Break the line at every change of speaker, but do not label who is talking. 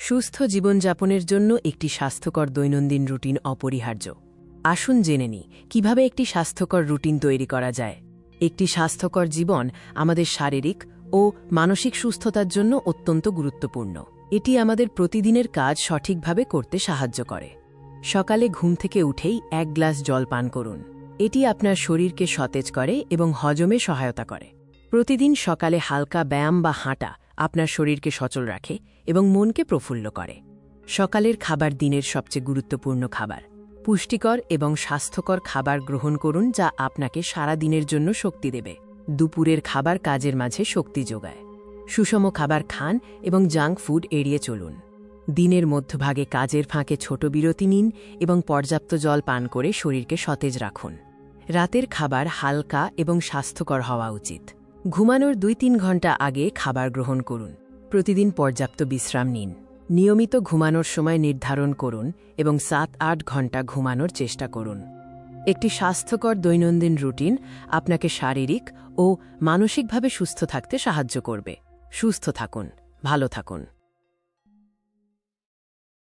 সুস্থ জীবনযাপনের জন্য একটি স্বাস্থ্যকর দৈনন্দিন রুটিন অপরিহার্য। আসুন জেনে নিই কিভাবে একটি স্বাস্থ্যকর রুটিন তৈরি করা যায়। একটি স্বাস্থ্যকর জীবন আমাদের শারীরিক ও মানসিক সুস্থতার জন্য অত্যন্ত গুরুত্বপূর্ণ। এটি আমাদের প্রতিদিনের কাজ সঠিকভাবে করতে সাহায্য করে। সকালে ঘুম থেকে উঠেই 1 গ্লাস জল পান করুন। এটি আপনার শরীরকে সতেজ করে এবং হজমে সহায়তা করে। প্রতিদিন সকালে হালকা ব্যায়াম বা হাঁটা আপনার শরীরকে সচল রাখে এবং মনকে প্রফুল্ল করে। সকালের খাবার দিনের সবচেয়ে গুরুত্বপূর্ণ খাবার। পুষ্টিকর এবং স্বাস্থ্যকর খাবার গ্রহণ করুন যা আপনাকে সারা দিনের জন্য শক্তি দেবে। দুপুরের খাবার কাজের মাঝে শক্তি যোগায়। সুষম খাবার খান এবং জাঙ্ক ফুড এড়িয়ে চলুন। দিনের মধ্যভাগে কাজের ফাঁকে ছোট বিরতি নিন এবং পর্যাপ্ত জল পান করে শরীরকে সতেজ রাখুন। রাতের খাবার হালকা এবং স্বাস্থ্যকর হওয়া উচিত। ঘুমানোর 2-3 ঘন্টা আগে খাবার গ্রহণ করুন। প্রতিদিন পর্যাপ্ত বিশ্রাম নিন। নিয়মিত ঘুমানোর সময় নির্ধারণ করুন এবং 7-8 ঘন্টা ঘুমানোর চেষ্টা করুন। একটি স্বাস্থ্যকর দৈনন্দিন রুটিন আপনাকে শারীরিক ও মানসিকভাবে সুস্থ থাকতে সাহায্য করবে। সুস্থ থাকুন, ভালো থাকুন।